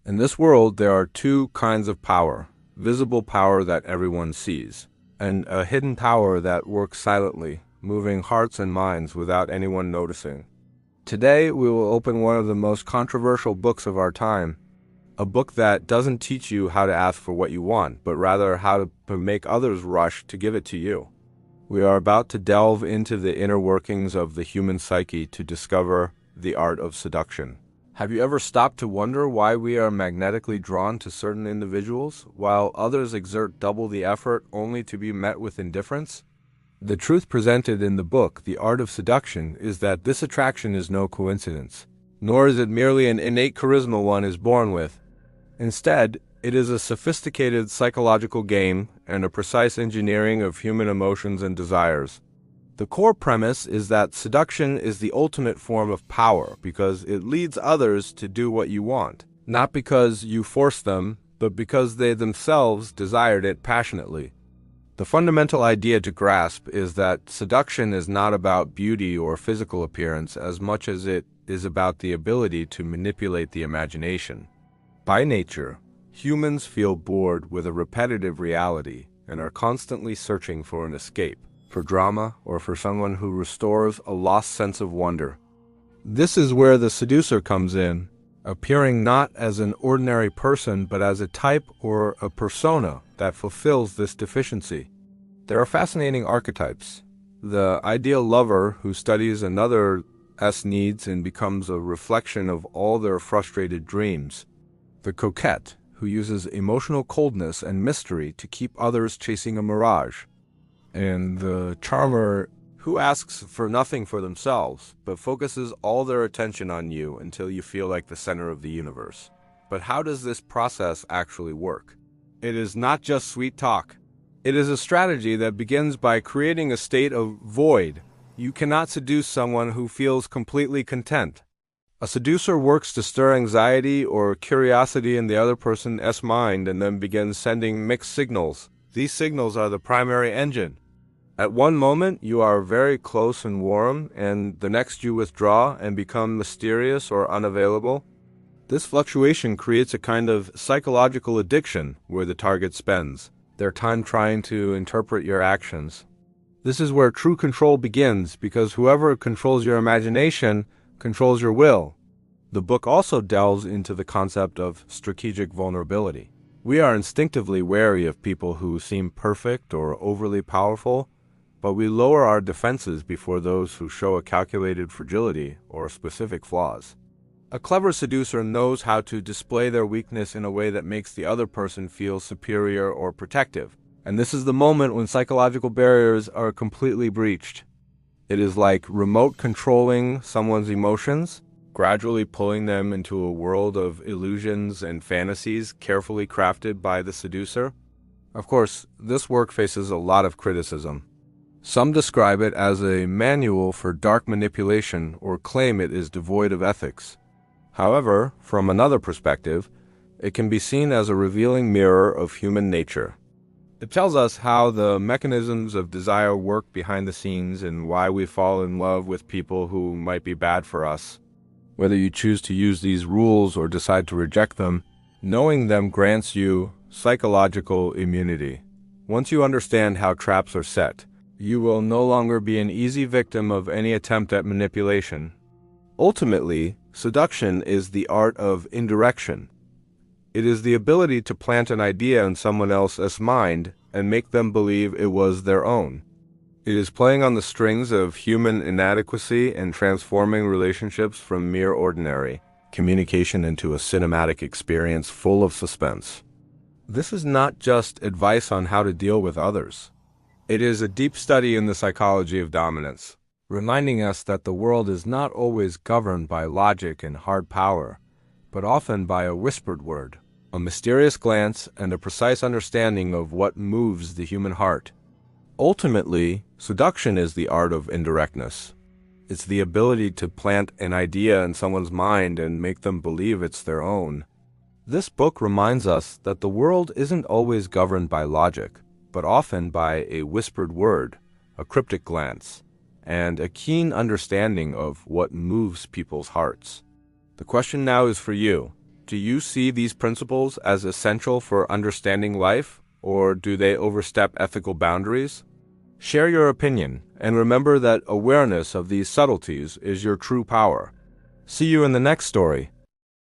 In this world, there are two kinds of power: visible power that everyone sees, and a hidden power that works silently, moving hearts and minds without anyone noticing. Today, we will open one of the most controversial books of our time, a book that doesn't teach you how to ask for what you want, but rather how to make others rush to give it to you. We are about to delve into the inner workings of the human psyche to discover the art of seduction. Have you ever stopped to wonder why we are magnetically drawn to certain individuals, while others exert double the effort only to be met with indifference? The truth presented in the book, The Art of Seduction, is that this attraction is no coincidence, nor is it merely an innate charisma one is born with. Instead, it is a sophisticated psychological game and a precise engineering of human emotions and desires. The core premise is that seduction is the ultimate form of power because it leads others to do what you want, not because you force them, but because they themselves desired it passionately. The fundamental idea to grasp is that seduction is not about beauty or physical appearance as much as it is about the ability to manipulate the imagination. By nature, humans feel bored with a repetitive reality and are constantly searching for an escape, for drama, or for someone who restores a lost sense of wonder. This is where the seducer comes in, appearing not as an ordinary person but as a type or a persona that fulfills this deficiency. There are fascinating archetypes. The ideal lover who studies another's needs and becomes a reflection of all their frustrated dreams. The coquette who uses emotional coldness and mystery to keep others chasing a mirage. And the charmer who asks for nothing for themselves, but focuses all their attention on you until you feel like the center of the universe. But how does this process actually work? It is not just sweet talk. It is a strategy that begins by creating a state of void. You cannot seduce someone who feels completely content. A seducer works to stir anxiety or curiosity in the other person's mind and then begins sending mixed signals. These signals are the primary engine. At one moment, you are very close and warm, and the next you withdraw and become mysterious or unavailable. This fluctuation creates a kind of psychological addiction where the target spends their time trying to interpret your actions. This is where true control begins, because whoever controls your imagination controls your will. The book also delves into the concept of strategic vulnerability. We are instinctively wary of people who seem perfect or overly powerful, but we lower our defenses before those who show a calculated fragility or specific flaws. A clever seducer knows how to display their weakness in a way that makes the other person feel superior or protective. And this is the moment when psychological barriers are completely breached. It is like remote controlling someone's emotions, gradually pulling them into a world of illusions and fantasies carefully crafted by the seducer. Of course, this work faces a lot of criticism. Some describe it as a manual for dark manipulation or claim it is devoid of ethics. However, from another perspective, it can be seen as a revealing mirror of human nature. It tells us how the mechanisms of desire work behind the scenes and why we fall in love with people who might be bad for us. Whether you choose to use these rules or decide to reject them, knowing them grants you psychological immunity. Once you understand how traps are set, you will no longer be an easy victim of any attempt at manipulation. Ultimately, seduction is the art of indirection. It is the ability to plant an idea in someone else's mind and make them believe it was their own. It is playing on the strings of human inadequacy and transforming relationships from mere ordinary communication into a cinematic experience full of suspense. This is not just advice on how to deal with others. It is a deep study in the psychology of dominance, reminding us that the world is not always governed by logic and hard power, but often by a whispered word, a mysterious glance, and a precise understanding of what moves the human heart. Ultimately, seduction is the art of indirectness. It's the ability to plant an idea in someone's mind and make them believe it's their own. This book reminds us that the world isn't always governed by logic, but often by a whispered word, a cryptic glance, and a keen understanding of what moves people's hearts. The question now is for you. Do you see these principles as essential for understanding life, or do they overstep ethical boundaries? Share your opinion, and remember that awareness of these subtleties is your true power. See you in the next story.